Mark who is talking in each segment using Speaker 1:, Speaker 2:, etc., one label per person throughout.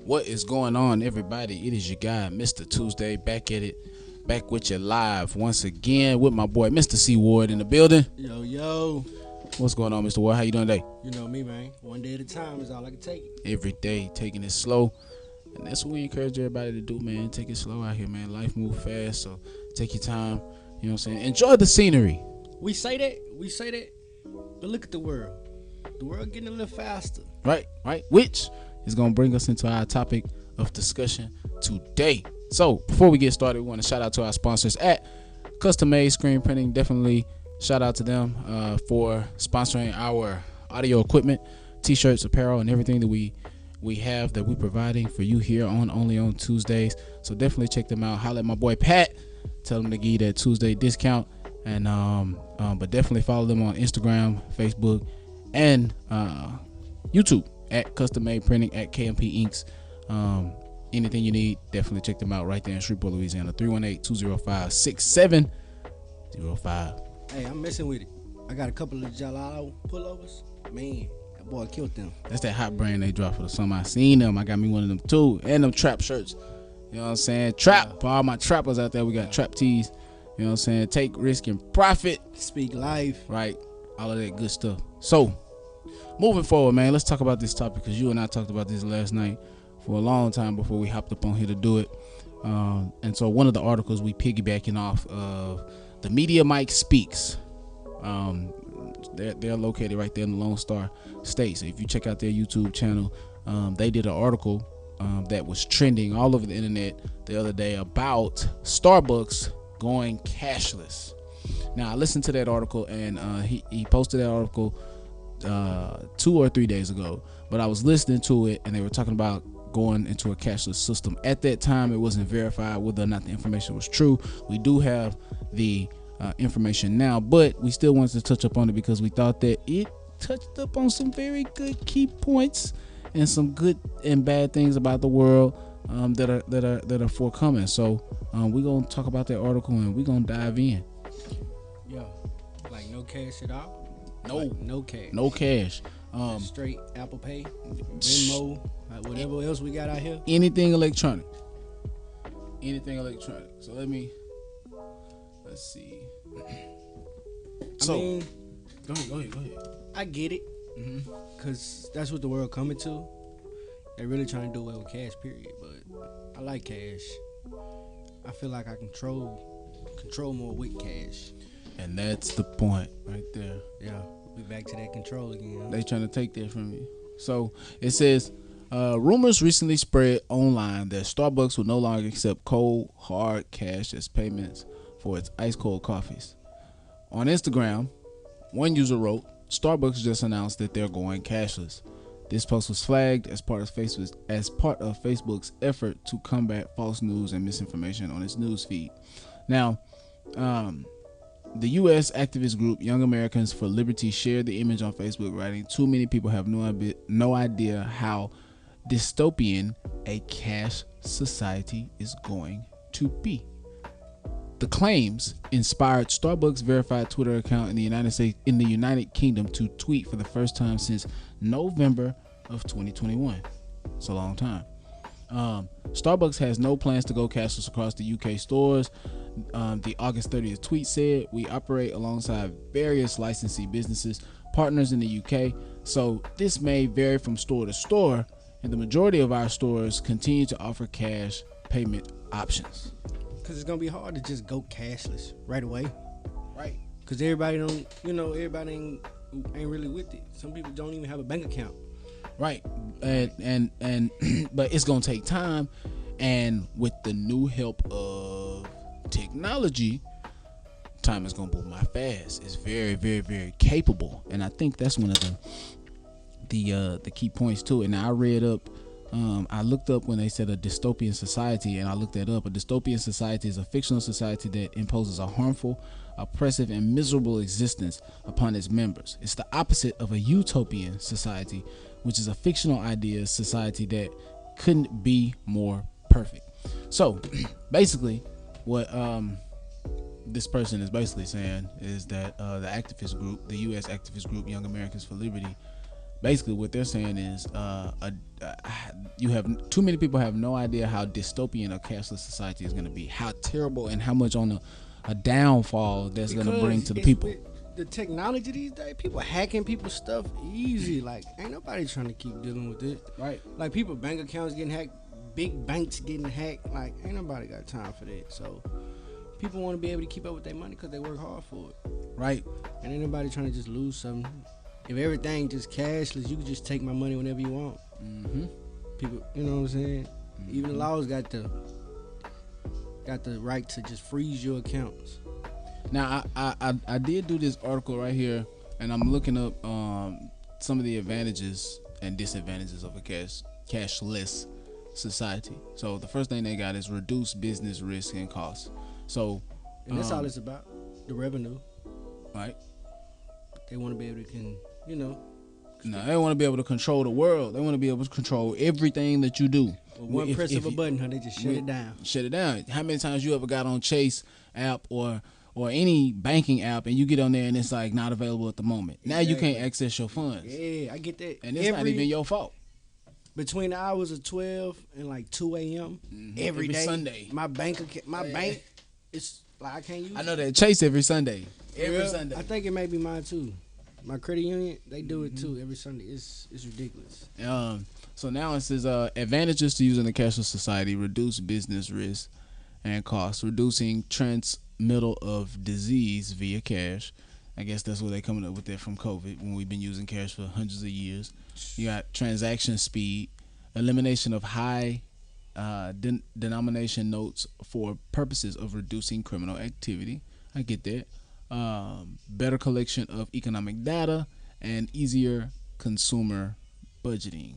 Speaker 1: What is going on, everybody? It is your guy, Mr. Tuesday, back at it, back with you live once again with my boy, Mr. C. Ward, in the building.
Speaker 2: Yo, yo.
Speaker 1: What's going on, Mr. Ward? How you doing today?
Speaker 2: You know me, man. One day at a time is all I can take.
Speaker 1: Every day, taking it slow. And that's what we encourage everybody to do, man. Take it slow out here, man. Life moves fast, so take your time. You know what I'm saying? Enjoy the scenery.
Speaker 2: We say that, but look at the world. The world getting a little faster.
Speaker 1: Right. Which is going to bring us into our topic of discussion today. So, before we get started, we want to shout out to our sponsors at Custom Made Screen Printing. Definitely shout out to them for sponsoring our audio equipment, t-shirts, apparel, and everything that we have that we're providing for you here on Only on Tuesdays. So definitely check them out. Holla at my boy Pat. Tell them to give you that Tuesday discount. And but definitely follow them on Instagram, Facebook, and YouTube at Custom Made Printing at KMP Inks. Anything you need, definitely check them out right there in Shreveport, Louisiana. 318-205-6705.
Speaker 2: Hey, I'm messing with it. I got a couple of Jalalo pullovers. Man, that boy killed them.
Speaker 1: That's that hot brand they dropped for the summer. I seen them. I got me one of them too. And them trap shirts. You know what I'm saying? Trap. For all my trappers out there, we got trap tees. You know what I'm saying? Take risk and profit.
Speaker 2: Speak life.
Speaker 1: Right. All of that good stuff. So, moving forward, man, let's talk about this topic because you and I talked about this last night for a long time before we hopped up on here to do it. And so one of the articles we piggybacking off of the Media Mike Speaks. They're located right there in the Lone Star State. So if you check out their YouTube channel, they did an article that was trending all over the internet the other day about Starbucks going cashless. Now I listened to that article, and he posted that article 2 or 3 days ago, but I was listening to it and they were talking about going into a cashless system. At that time, it wasn't verified whether or not the information was true. We do have the information now, but we still wanted to touch up on it because we thought that it touched up on some very good key points and some good and bad things about the world that are forthcoming. So we're gonna talk about that article and we're gonna dive in.
Speaker 2: Yeah, like no cash at all.
Speaker 1: No,
Speaker 2: like no cash.
Speaker 1: No cash.
Speaker 2: Straight Apple Pay, Venmo, whatever else we got out here.
Speaker 1: Anything electronic. So let's see. So,
Speaker 2: I mean,
Speaker 1: go ahead.
Speaker 2: I get it, cause that's what the world coming to. They're really trying to do away with cash, period. But I like cash. I feel like I control more with cash.
Speaker 1: And that's the point right there.
Speaker 2: Yeah, we back to that control again.
Speaker 1: They trying to take that from you. So it says, rumors recently spread online that Starbucks will no longer accept cold, hard cash as payments for its ice cold coffees. On Instagram, one user wrote, Starbucks just announced that they're going cashless. This post was flagged as part of Facebook's effort to combat false news and misinformation on its news feed. Now, the U.S. activist group Young Americans for Liberty shared the image on Facebook, writing, "Too many people have no idea how dystopian a cash society is going to be." The claims inspired Starbucks' verified Twitter account in the United Kingdom to tweet for the first time since November of 2021. It's a long time. Starbucks has no plans to go cashless across the UK stores. The August 30th tweet said, "We operate alongside various licensee businesses partners in the UK, so this may vary from store to store, and the majority of our stores continue to offer cash payment options."
Speaker 2: Cause it's gonna be hard to just go cashless right away.
Speaker 1: Right.
Speaker 2: Cause everybody ain't really with it. Some people don't even have a bank account.
Speaker 1: Right. And but it's gonna take time, and with the new help of technology, time is gonna move my fast. It's very, very, very capable, and I think that's one of the key points to it. Now I read up. I looked up when they said a dystopian society, and I looked that up. A dystopian society is a fictional society that imposes a harmful, oppressive, and miserable existence upon its members. It's the opposite of a utopian society, which is a fictional idea society that couldn't be more perfect. So, basically, what this person is basically saying is that the activist group, the U.S. activist group, Young Americans for Liberty, basically what they're saying is you have too many people have no idea how dystopian a cashless society is going to be, how terrible and how much on a downfall that's going to bring to the people.
Speaker 2: The technology these days, people hacking people's stuff easy. Like, ain't nobody trying to keep dealing with it.
Speaker 1: Right.
Speaker 2: Like, people bank accounts getting hacked, big banks getting hacked. Like, ain't nobody got time for that. So, people want to be able to keep up with their money because they work hard for it.
Speaker 1: Right.
Speaker 2: And ain't nobody trying to just lose something. If everything just cashless, you can just take my money whenever you want.
Speaker 1: Mm-hmm.
Speaker 2: People, you know what I'm saying?
Speaker 1: Mm-hmm.
Speaker 2: Even the laws got the right to just freeze your accounts.
Speaker 1: Now, I did do this article right here, and I'm looking up some of the advantages and disadvantages of a cashless society. So the first thing they got is reduce business risk and costs. So,
Speaker 2: and that's all it's about, the revenue.
Speaker 1: Right.
Speaker 2: They want to be able to,
Speaker 1: No, they want to be able to control the world. They want to be able to control everything that you do.
Speaker 2: With one press of a button, they just shut it down.
Speaker 1: Shut it down. How many times you ever got on Chase app or any banking app and you get on there and it's like not available at the moment? Exactly. Now you can't access your funds.
Speaker 2: Yeah, I get that.
Speaker 1: And it's not even your fault.
Speaker 2: Between the hours of 12 and like 2 a.m. Every day,
Speaker 1: Sunday,
Speaker 2: my bank, it's like I can't use it.
Speaker 1: I know that Chase every Sunday. Every Sunday.
Speaker 2: I think it may be mine too. My credit union, they do it too every Sunday. It's ridiculous.
Speaker 1: So now it says advantages to using the cashless society: reduce business risk and costs, reducing transmittal of disease via cash. I guess that's where they're coming up with that from COVID, when we've been using cash for hundreds of years. You got transaction speed, elimination of high denomination notes for purposes of reducing criminal activity. I get that. Better collection of economic data and easier consumer budgeting.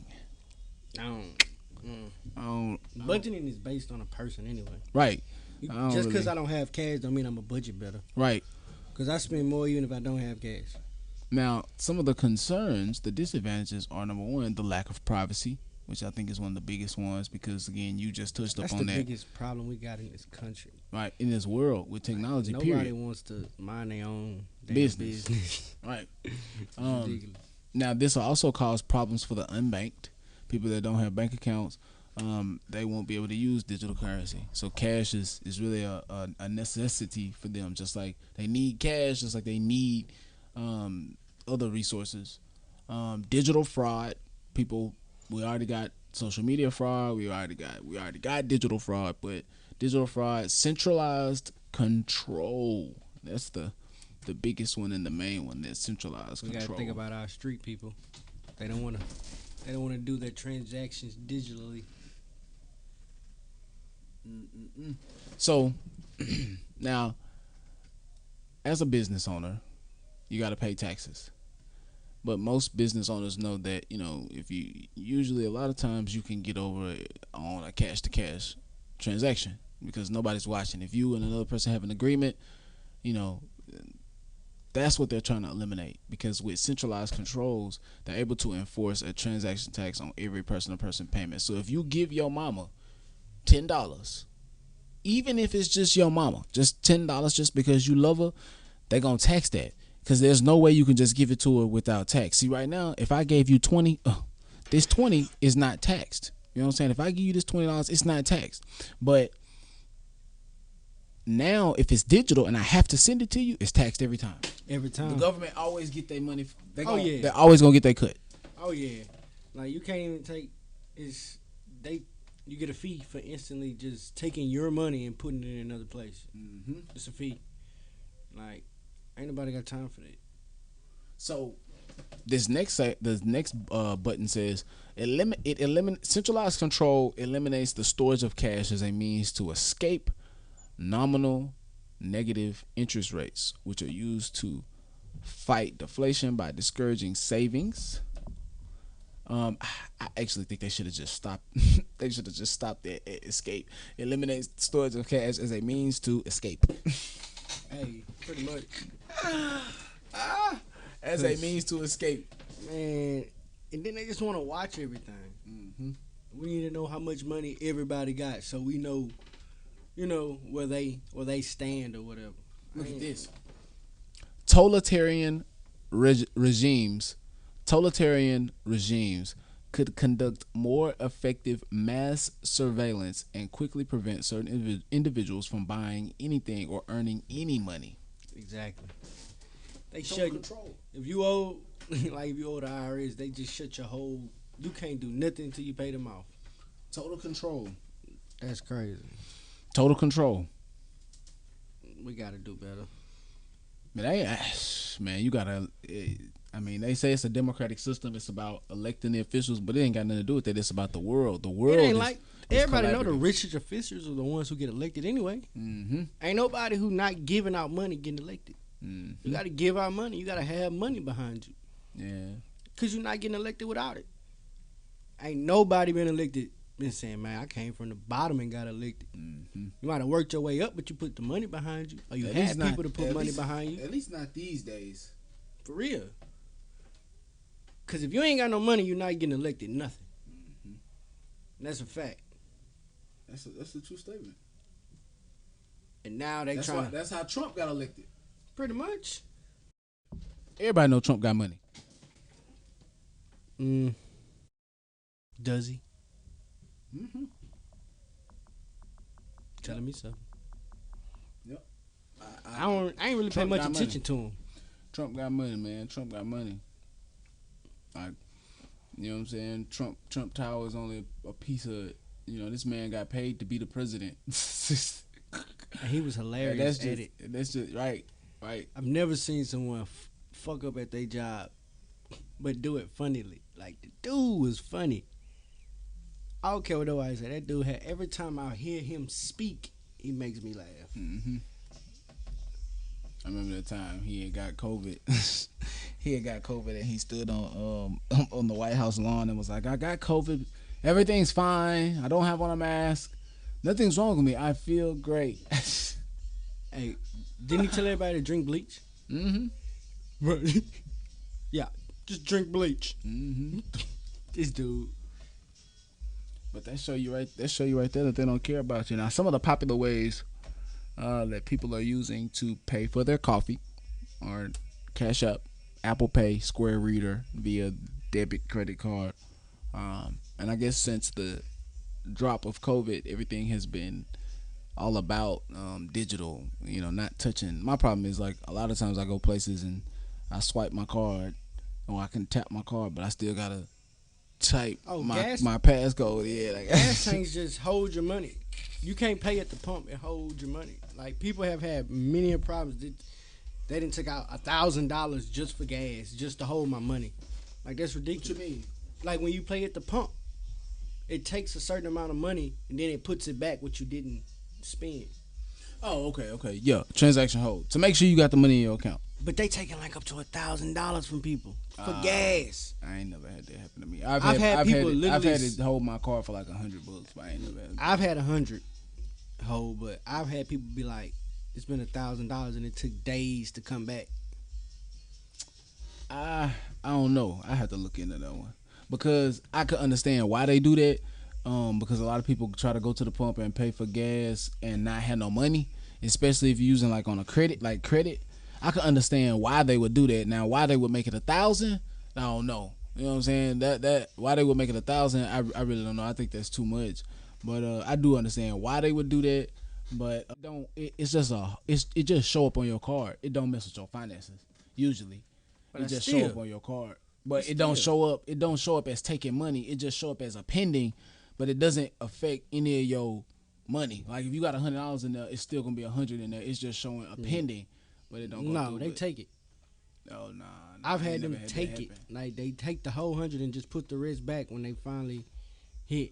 Speaker 2: Budgeting is based on a person anyway.
Speaker 1: Right.
Speaker 2: Just because I don't have cash don't mean I'm a budget better.
Speaker 1: Right.
Speaker 2: Because I spend more even if I don't have cash.
Speaker 1: Now, some of the concerns, the disadvantages are, number one, the lack of privacy, which I think is one of the biggest ones, because again, you just touched up on that.
Speaker 2: That's the biggest problem we got in this country.
Speaker 1: Right, in this world with technology.
Speaker 2: Nobody wants to mind their own
Speaker 1: business. Right.
Speaker 2: It's ridiculous.
Speaker 1: Now, this will also cause problems for the unbanked, people that don't have bank accounts. They won't be able to use digital currency. So cash is really a necessity for them, just like they need cash, just like they need other resources. Digital fraud, people, we already got social media fraud, we already got digital fraud, but digital fraud, centralized control. That's the biggest one and the main one, that's centralized control.
Speaker 2: We gotta think about our street people. They don't wanna do their transactions digitally.
Speaker 1: So now, as a business owner, you got to pay taxes. But most business owners know that, if you usually a lot of times you can get over it on a cash to cash transaction because nobody's watching. If you and another person have an agreement, that's what they're trying to eliminate, because with centralized controls, they're able to enforce a transaction tax on every person-to-person payment. So if you give your mama $10, even if it's just your mama, just $10, just because you love her, they're gonna tax that, because there's no way you can just give it to her without tax. See, right now, if I gave you 20, this 20 is not taxed. You know what I'm saying? If I give you this $20, it's not taxed. But now, if it's digital and I have to send it to you, it's taxed every time.
Speaker 2: Every time.
Speaker 1: The government always get their money.
Speaker 2: Yeah.
Speaker 1: They're always gonna get their cut.
Speaker 2: Oh yeah. Like, you can't even take. You get a fee for instantly just taking your money and putting it in another place.
Speaker 1: Mm-hmm.
Speaker 2: It's a fee. Like, ain't nobody got time for that.
Speaker 1: So, the next button says centralized control eliminates the storage of cash as a means to escape nominal negative interest rates, which are used to fight deflation by discouraging savings. I actually think they should have just stopped. They should have just stopped at escape. Eliminates storage of cash as a means to escape.
Speaker 2: Hey, pretty much.
Speaker 1: As a means to escape.
Speaker 2: Man, and then they just want to watch everything.
Speaker 1: Mm-hmm.
Speaker 2: We need to know how much money everybody got, so we know, where they stand or whatever.
Speaker 1: Look at this. Totalitarian regimes could conduct more effective mass surveillance and quickly prevent certain individuals from buying anything or earning any money.
Speaker 2: Exactly. They
Speaker 1: Total
Speaker 2: shut
Speaker 1: control.
Speaker 2: if you owe like if you owe the IRS, they just shut your whole. You can't do nothing until you pay them off.
Speaker 1: Total control.
Speaker 2: That's crazy.
Speaker 1: Total control.
Speaker 2: We gotta do better.
Speaker 1: Man, you gotta. I mean, they say it's a democratic system. It's about electing the officials, but it ain't got nothing to do with that. It's about the world. The world.
Speaker 2: It ain't
Speaker 1: is,
Speaker 2: like
Speaker 1: is
Speaker 2: everybody know the
Speaker 1: collaborative.
Speaker 2: richest officials are the ones who get elected anyway.
Speaker 1: Mm-hmm.
Speaker 2: Ain't nobody who not giving out money getting elected.
Speaker 1: Mm-hmm.
Speaker 2: You gotta give out money. You gotta have money behind you.
Speaker 1: Yeah.
Speaker 2: Cause you're not getting elected without it. Ain't nobody been elected been saying, man, I came from the bottom and got elected.
Speaker 1: Mm-hmm.
Speaker 2: You might have worked your way up, but you put the money behind you, or you
Speaker 1: At
Speaker 2: had
Speaker 1: least
Speaker 2: people
Speaker 1: not-
Speaker 2: to put
Speaker 1: at
Speaker 2: money
Speaker 1: least-
Speaker 2: behind you.
Speaker 1: At least not these days.
Speaker 2: For real. Cause if you ain't got no money, you're not getting elected nothing.
Speaker 1: Mm-hmm.
Speaker 2: And that's a fact.
Speaker 1: That's a true statement.
Speaker 2: And now they
Speaker 1: That's
Speaker 2: trying
Speaker 1: that's how Trump got elected.
Speaker 2: pretty much.
Speaker 1: Everybody know Trump got money.
Speaker 2: Does he?
Speaker 1: Mm-hmm.
Speaker 2: Telling me so.
Speaker 1: Yep.
Speaker 2: I ain't really pay
Speaker 1: Trump
Speaker 2: much
Speaker 1: got
Speaker 2: attention to him.
Speaker 1: Trump got money, man. Trump got money. Like, you know what I'm saying? Trump Tower is only a piece of it. You know, this man got paid to be the president.
Speaker 2: And he was hilarious at it.
Speaker 1: That's just right.
Speaker 2: I've never seen someone fuck up at their job, but do it funnily. Like, the dude was funny. I don't care what nobody say. That dude had, every time I hear him speak, he makes me laugh.
Speaker 1: Mm-hmm. I remember the time he had got COVID. He had got COVID and he stood on the White House lawn and was like, "I got COVID. Everything's fine. I don't have on a mask. Nothing's wrong with me. I feel great."
Speaker 2: Hey, didn't he tell everybody to drink bleach?
Speaker 1: Mm-hmm.
Speaker 2: Right. Yeah, just drink bleach.
Speaker 1: Mm-hmm.
Speaker 2: This dude.
Speaker 1: But that show you right there that they don't care about you. Now, some of the popular ways that people are using to pay for their coffee are Cash App, Apple Pay, Square Reader via debit credit card. And I guess since the drop of COVID, everything has been all about digital, you know, not touching. My problem is, like, a lot of times I go places and I swipe my card or I can tap my card, but I still gotta type my passcode. Yeah, like,
Speaker 2: gas tanks just hold your money. You can't pay at the pump and hold your money. Like, people have had many problems. They didn't take out $1,000 just for gas, just to hold my money. Like, that's ridiculous.
Speaker 1: What you mean?
Speaker 2: Like, when you pay at the pump, it takes a certain amount of money and then it puts it back what you didn't spend.
Speaker 1: Oh, okay. Yeah, transaction hold to make sure you got the money in your account.
Speaker 2: But they taking like up to $1,000 from people for gas.
Speaker 1: I ain't never had that happen to me.
Speaker 2: I've had people literally.
Speaker 1: I've had to hold my card for like $100, but I ain't never had.
Speaker 2: I've had 100 hold, but I've had people be like, "It's been $1,000 and it took days to come back."
Speaker 1: I don't know. I have to look into that one because I could understand why they do that. Because a lot of people try to go to the pump and pay for gas and not have no money, especially if you're using like on a credit. I could understand why they would do that. Now, why they would make it 1,000, I don't know. You know what I'm saying? That why they would make it 1,000, I really don't know. I think that's too much. But I do understand why they would do that. But it's just show up on your card. It don't mess with your finances usually.
Speaker 2: But
Speaker 1: it just
Speaker 2: still,
Speaker 1: show up on your card. But it don't show up. It don't show up as taking money. It just show up as a pending. But it doesn't affect any of your money. Like if you got $100 in there, it's still gonna be 100 in there. It's just showing a pending. But it don't go
Speaker 2: No,
Speaker 1: through.
Speaker 2: they take it.
Speaker 1: Oh, nah.
Speaker 2: I've
Speaker 1: I
Speaker 2: had
Speaker 1: ain't
Speaker 2: them
Speaker 1: never had
Speaker 2: take
Speaker 1: that
Speaker 2: it.
Speaker 1: happen.
Speaker 2: Like they take the whole 100 and just put the rest back when they finally hit.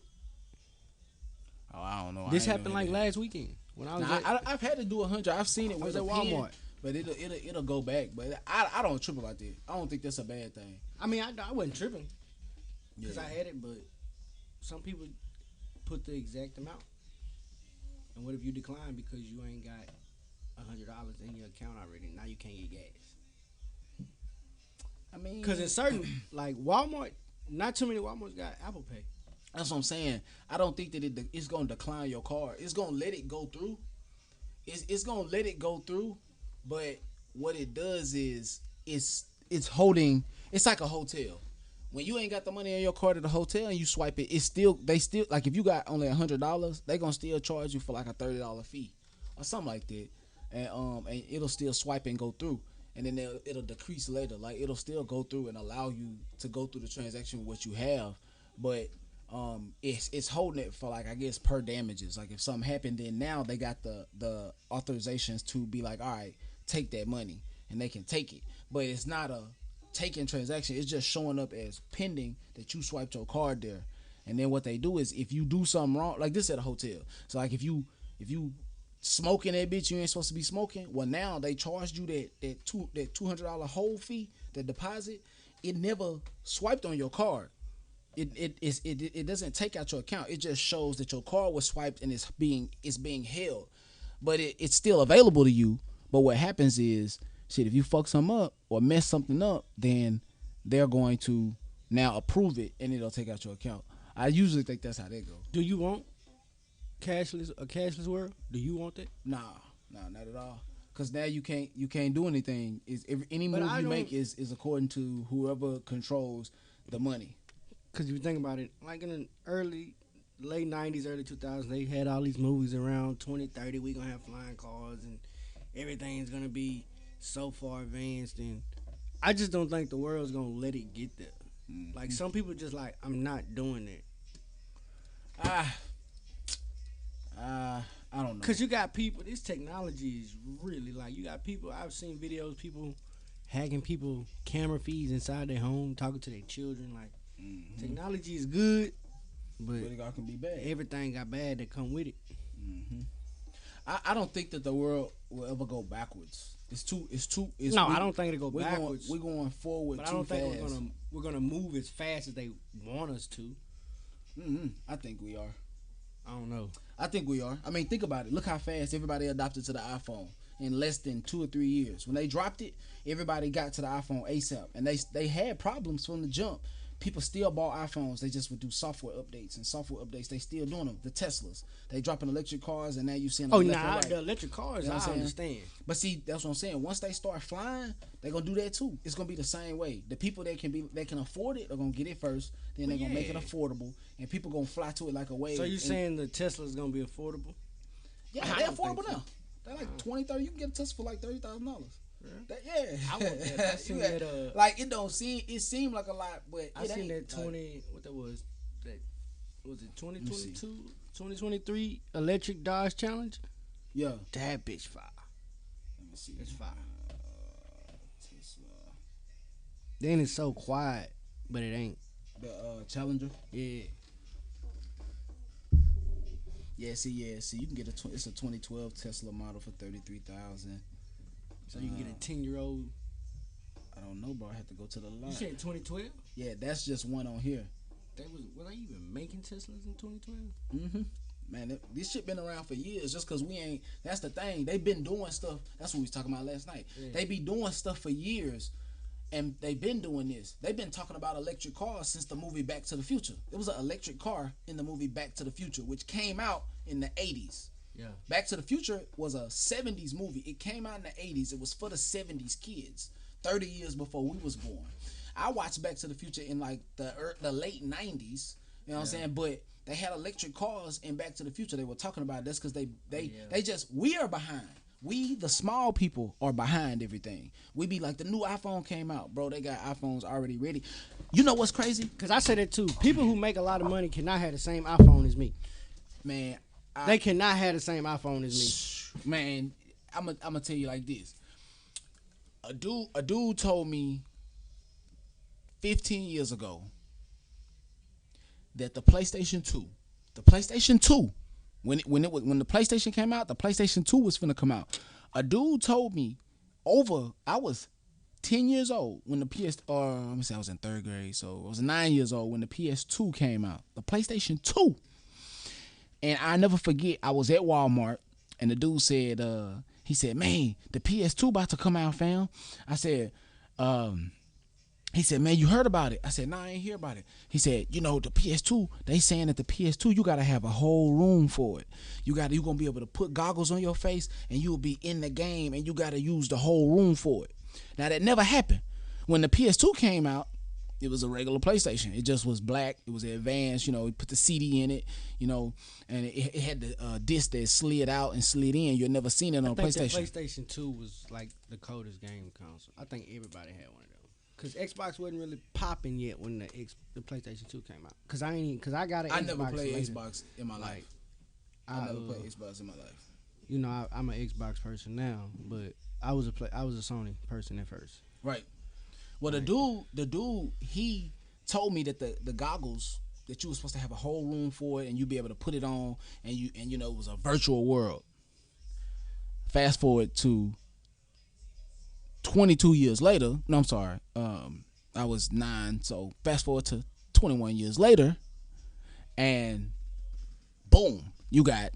Speaker 1: Oh, I don't know.
Speaker 2: This
Speaker 1: I ain't
Speaker 2: happened
Speaker 1: never
Speaker 2: like
Speaker 1: had
Speaker 2: last weekend when I was
Speaker 1: that.
Speaker 2: at,
Speaker 1: I've had to do 100. I've seen it
Speaker 2: I was
Speaker 1: with
Speaker 2: at
Speaker 1: a pen,
Speaker 2: Walmart.
Speaker 1: but it'll go back. But I don't trip about that. I don't think that's a bad thing.
Speaker 2: I mean, I wasn't tripping because
Speaker 1: Yeah.
Speaker 2: I had it, but some people put the exact amount. And what if you decline because you ain't got $100 in your account already? Now you can't get gas.
Speaker 1: I mean,
Speaker 2: Because in certain, like Walmart, not too many Walmarts got Apple Pay.
Speaker 1: that's what I'm saying. I don't think that it's gonna decline your card. It's gonna let it go through. It's gonna let it go through, but what it does is it's holding. It's like a hotel. when you ain't got the money in your card at the hotel and you swipe it, they still like if you got only $100, they gonna still charge you for like a $30 fee or something like that, and it'll still swipe and go through, and then it'll decrease later. Like it'll still go through and allow you to go through the transaction with what you have, but it's holding it for like I guess per damages. Like if something happened, then now they got the authorizations to be like, all right, take that money, and they can take it, but it's not a taking transaction. It's just showing up as pending that you swiped your card there, and then what they do is if you do something wrong, like this at a hotel. So like if you smoking that bitch you ain't supposed to be smoking, well now they charged you that $200 hold fee, that deposit. It never swiped on your card. It doesn't take out your account. It just shows that your card was swiped and it's being held, but it's still available to you. But what happens is, shit, if you fuck something up or mess something up, then they're going to now approve it and it'll take out your account. I usually think that's how they go.
Speaker 2: Do you want a cashless world? Do you want that?
Speaker 1: Nah, not at all. Cause now you can't do anything. Any move you make is according to whoever controls the money.
Speaker 2: Cause if you think about it, like in the late 90s, early 2000s, they had all these movies around 2030. We gonna have flying cars and everything's gonna be so far advanced, and I just don't think the world's gonna let it get there. Mm-hmm. Like some people just like, I'm not doing it.
Speaker 1: I don't know.
Speaker 2: Cause you got people. This technology is really like, you got people. I've seen videos, people hacking people camera feeds inside their home, talking to their children. Like technology is good, but
Speaker 1: it can be bad.
Speaker 2: Everything got bad that come with it.
Speaker 1: Mm-hmm. I don't think that the world will ever go backwards.
Speaker 2: I don't think it'll go backwards.
Speaker 1: We're going forward. But I don't
Speaker 2: think we're gonna move as fast as they want us to.
Speaker 1: Mm-hmm. I think we are.
Speaker 2: I don't know.
Speaker 1: I think we are. I mean, think about it. Look how fast everybody adopted to the iPhone in less than 2 or 3 years. When they dropped it, everybody got to the iPhone ASAP, and they had problems from the jump. People still bought iPhones. They just would do software updates, and software updates, they still doing them. The Teslas, they dropping electric cars, and now you seeing them
Speaker 2: right. The electric cars, you know I understand.
Speaker 1: But see, that's what I'm saying. Once they start flying, they're gonna do that too. It's gonna be the same way. The people that can afford it are gonna get it first. Then they're gonna make it affordable, and people gonna fly to it like a wave.
Speaker 2: So you saying the Tesla's gonna be affordable?
Speaker 1: Yeah, they're affordable now. They're like 20, 30. You can get a Tesla for like $30,000. Yeah,
Speaker 2: I want that. I seen that.
Speaker 1: Like it seemed like a lot, but
Speaker 2: I seen that 20. What that was? That was it 2022, 2023 electric Dodge Challenger.
Speaker 1: Yeah,
Speaker 2: that bitch fire.
Speaker 1: Let me see.
Speaker 2: It's fire. Tesla. Then it's so quiet, but it ain't.
Speaker 1: The Challenger.
Speaker 2: Yeah.
Speaker 1: Yeah. See, you can get it's a 2012 Tesla model for $33,000.
Speaker 2: So you can get a 10-year-old.
Speaker 1: I don't know, bro. I had to go to the lot.
Speaker 2: You said 2012?
Speaker 1: Yeah, that's just one on here.
Speaker 2: Were they even making Teslas in 2012?
Speaker 1: Mm-hmm. Man, this shit been around for years. Just because we ain't. That's the thing. They been doing stuff. That's what we was talking about last night. Yeah. They be doing stuff for years, and they been doing this. They've been talking about electric cars since the movie Back to the Future. It was an electric car in the movie Back to the Future, which came out in the 80s.
Speaker 2: Yeah.
Speaker 1: Back to the Future was a 70s movie. It came out in the 80s. It was for the 70s kids, 30 years before we was born. I watched Back to the Future in like the late 90s. You know what I'm saying? But they had electric cars in Back to the Future. They were talking about this because we are behind. We, the small people, are behind everything. We be like, the new iPhone came out. Bro, they got iPhones already ready. You know what's crazy?
Speaker 2: Because I say that too. People who make a lot of money cannot have the same iPhone as me.
Speaker 1: Man,
Speaker 2: they cannot have the same iPhone as
Speaker 1: me. Man, I'm gonna tell you like this. A dude told me 15 years ago that the PlayStation 2, when the PlayStation came out, the PlayStation 2 was finna come out. A dude told me I was 10 years old when let me say I was in 3rd grade, so I was 9 years old when the PS2 came out, the PlayStation 2. And I never forget, I was at Walmart, and the dude said, he said, man, the PS2 about to come out, fam. I said, he said, man, you heard about it? I said, nah, I ain't hear about it. He said, the PS2, they saying that the PS2, you got to have a whole room for it. You going to be able to put goggles on your face, and you'll be in the game, and you got to use the whole room for it. Now, that never happened. When the PS2 came out, It was a regular PlayStation. It just was black. It was advanced. You know, it put the CD in it. You know, and it had the disc that slid out and slid in. You'd never seen it on a PlayStation.
Speaker 2: That PlayStation 2 was like the coldest game console. I think everybody had one of those. Cause Xbox wasn't really popping yet when the PlayStation 2 came out. Cause I got an Xbox.
Speaker 1: I never played
Speaker 2: later.
Speaker 1: Xbox in my life. I never played Xbox in my life.
Speaker 2: You know, I'm an Xbox person now, but I was a Sony person at first.
Speaker 1: Right. Well, the dude, he told me that the goggles that you were supposed to have a whole room for it, and you'd be able to put it on, and you know it was a virtual world. Fast forward to 22 years later. No, I'm sorry. I was 9, so fast forward to 21 years later, and boom, you got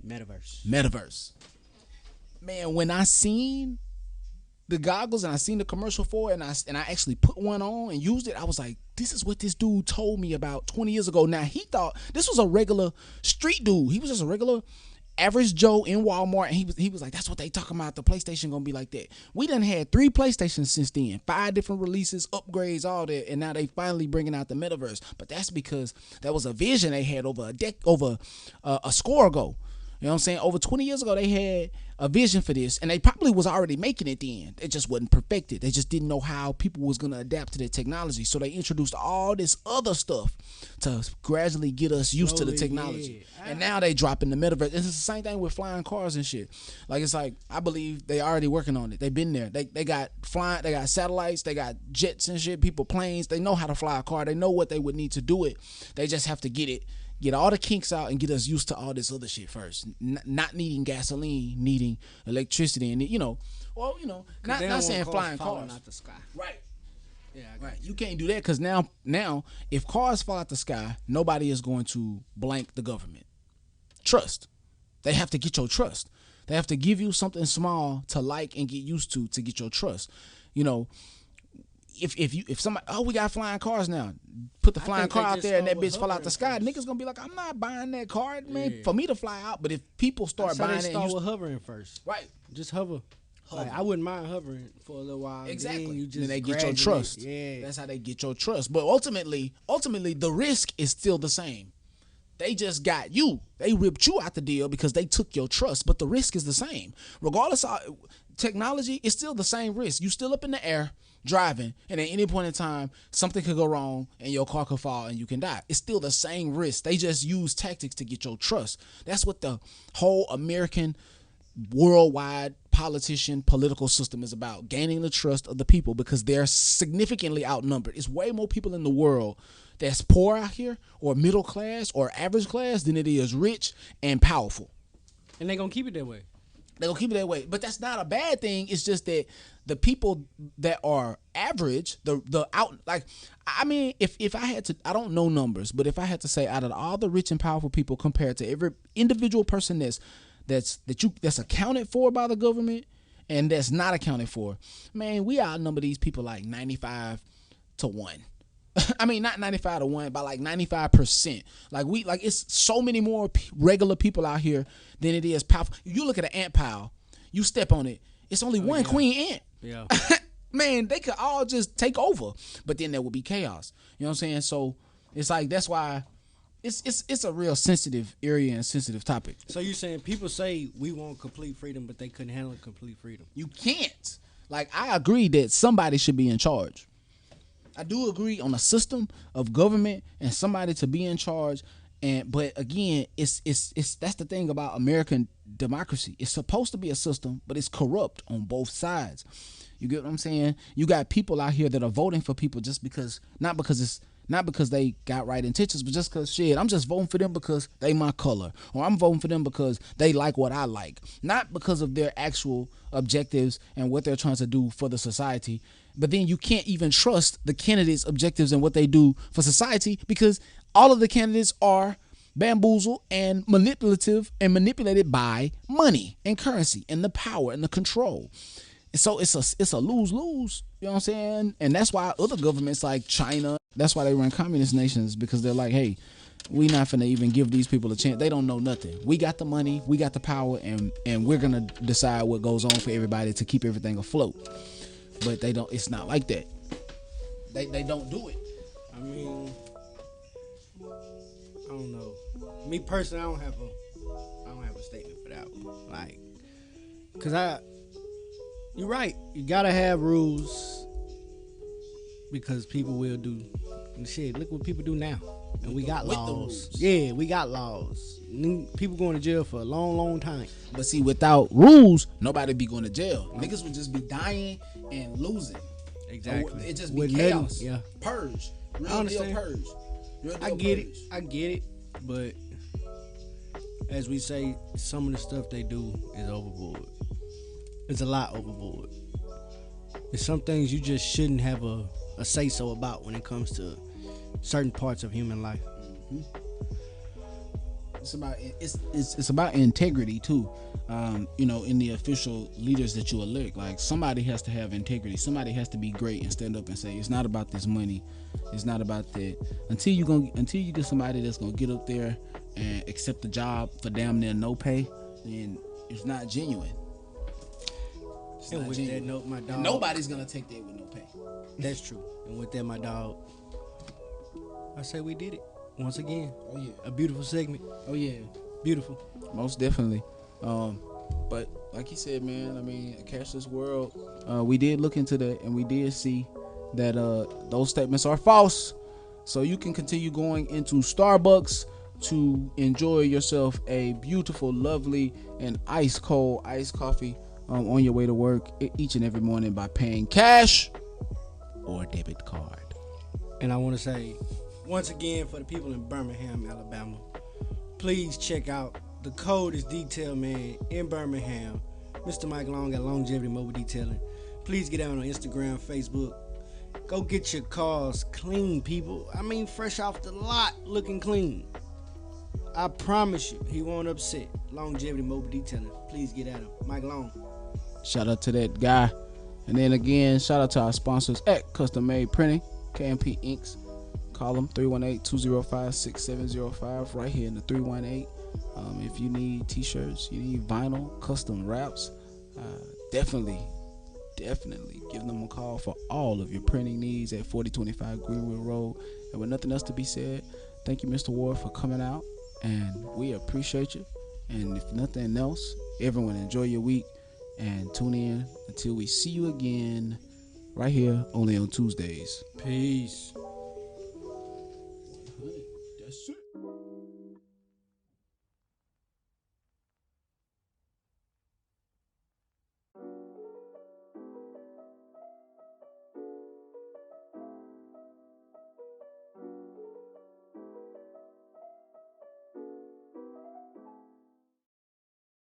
Speaker 1: Metaverse. Man, when I seen the goggles and I seen the commercial for it, and I actually put one on and used it, I was like, this is what this dude told me about 20 years ago. Now, he thought this was a regular street dude. He was just a regular average Joe in Walmart, and he was like, that's what they talking about. The PlayStation gonna be like that. We done had 3 PlayStations since then, 5 different releases, upgrades, all that, and now they finally bringing out the Metaverse. But that's because that was a vision they had over a score ago. You know what I'm saying? Over 20 years ago, they had a vision for this, and they probably was already making it then. It just wasn't perfected. They just didn't know how people was going to adapt to the technology. So they introduced all this other stuff to gradually get us used to the technology. Yeah. And now they dropping the Metaverse. It's the same thing with flying cars and shit. Like, it's like, I believe they already working on it. They've been there. They got flying, they got satellites, they got jets and shit, people, planes. They know how to fly a car. They know what they would need to do it. They just have to get all the kinks out and get us used to all this other shit first. Not needing gasoline, needing electricity, and not saying flying cars
Speaker 2: out the sky.
Speaker 1: Right. Yeah. Right. You can't do that because now, if cars fall out the sky, nobody is going to blank the government. Trust. They have to get your trust. They have to give you something small to like and get used to get your trust. You know. If somebody, we got flying cars now, put the flying car out there and that bitch fall out the sky, niggas gonna be like, I'm not buying that car, man, for me to fly out. But if people start buying it,
Speaker 2: start with hovering first,
Speaker 1: right?
Speaker 2: Just hover. Like, I wouldn't mind hovering for a little while.
Speaker 1: Exactly. Then they get your trust. Yeah, that's how they get your trust. But ultimately, the risk is still the same. They just got you. They ripped you out the deal because they took your trust. But the risk is the same, regardless of technology. It's still the same risk. You still up in the air driving, and at any point in time something could go wrong and your car could fall and you can die. It's still the same risk. They just use tactics to get your trust. That's what the whole American worldwide political system is about, gaining the trust of the people because they're significantly outnumbered. It's way more people in the world that's poor out here or middle class or average class than it is rich and powerful,
Speaker 2: and they're gonna keep it that way.
Speaker 1: They're gonna keep it that way. But that's not a bad thing. It's just that the people that are average, if I had to, I don't know numbers, but if I had to say, out of all the rich and powerful people compared to every individual person that's accounted for by the government and that's not accounted for, man, we outnumber these people like 95 to 1. I mean, not 95 to 1, but like 95%. Like it's so many more regular people out here than it is powerful. You look at an ant pile, you step on it, it's only one queen ant.
Speaker 2: Yeah.
Speaker 1: Man, they could all just take over, but then there would be chaos. You know what I'm saying? So it's like, that's why it's a real sensitive area and sensitive topic.
Speaker 2: So you're saying people say we want complete freedom, but they couldn't handle complete freedom.
Speaker 1: You can't. Like, I agree that somebody should be in charge. I do agree on a system of government and somebody to be in charge, but again, it's that's the thing about American democracy. It's supposed to be a system, but it's corrupt on both sides. You get what I'm saying? You got people out here that are voting for people just because, not because they got right intentions, but just because, shit, I'm just voting for them because they my color, or I'm voting for them because they like what I like, not because of their actual objectives and what they're trying to do for the society. But then you can't even trust the candidates' objectives and what they do for society because all of the candidates are bamboozled and manipulated by money and currency and the power and the control. And so it's a lose-lose, you know what I'm saying? And that's why other governments like China, that's why they run communist nations, because they're like, hey, we not finna even give these people a chance. They don't know nothing. We got the money, we got the power, and we're gonna decide what goes on for everybody to keep everything afloat. But they don't. It's not like that. They don't do it.
Speaker 2: I mean, I don't know. Me personally, I don't have a statement for that one. Like, cause you're right. You gotta have rules because people will do shit. Look what people do now, and we got
Speaker 1: With the
Speaker 2: laws.
Speaker 1: rules.
Speaker 2: Yeah, we got laws. People going to jail for a long, long time.
Speaker 1: But see, without rules, nobody be going to jail. Niggas would just be dying and losing.
Speaker 2: Exactly.
Speaker 1: It just be
Speaker 2: With
Speaker 1: chaos.
Speaker 2: yeah.
Speaker 1: Purge.
Speaker 2: I
Speaker 1: Real deal
Speaker 2: understand.
Speaker 1: purge. Real deal
Speaker 2: I get
Speaker 1: purge.
Speaker 2: it. I get it. But as we say, some of the stuff they do is overboard. It's a lot overboard. There's some things you just shouldn't have a say so about when it comes to certain parts of human life.
Speaker 1: It's about integrity too. In the official leaders that you elect, like somebody has to have integrity. Somebody has to be great and stand up and say it's not about this money. It's not about that. Until you get somebody that's gonna get up there and accept the job for damn near no pay, then it's not genuine. It's
Speaker 2: And
Speaker 1: not
Speaker 2: with
Speaker 1: genuine.
Speaker 2: that note, my dog.
Speaker 1: And nobody's gonna take that with no pay.
Speaker 2: That's true. And with that, my dog, I say we did it once again.
Speaker 1: Oh yeah.
Speaker 2: A beautiful segment.
Speaker 1: Oh yeah.
Speaker 2: Beautiful.
Speaker 1: Most definitely. But like you said, man, I mean, a cashless world, we did look into that and we did see that those statements are false. So you can continue going into Starbucks to enjoy yourself a beautiful, lovely, and ice cold iced coffee on your way to work each and every morning by paying cash or debit card.
Speaker 2: And I want to say, once again, for the people in Birmingham, Alabama, please check out the code is detail man in Birmingham. Mr. Mike Long at Longevity Mobile Detailing. Please get out on Instagram, Facebook. Go get your cars clean, people. I mean, fresh off the lot, looking clean. I promise you, he won't upset. Longevity Mobile Detailing. Please get at him. Mike Long.
Speaker 1: Shout out to that guy. And then again, shout out to our sponsors at Custom Made Printing, KMP Inks. Call them 318-205-6705 right here in the 318. If you need t-shirts, you need vinyl, custom wraps, definitely give them a call for all of your printing needs at 4025 Greenwood Road. And with nothing else to be said, thank you, Mr. Ward, for coming out, and we appreciate you. And if nothing else, everyone enjoy your week and tune in until we see you again right here only on Tuesdays.
Speaker 2: Peace.
Speaker 1: That's it.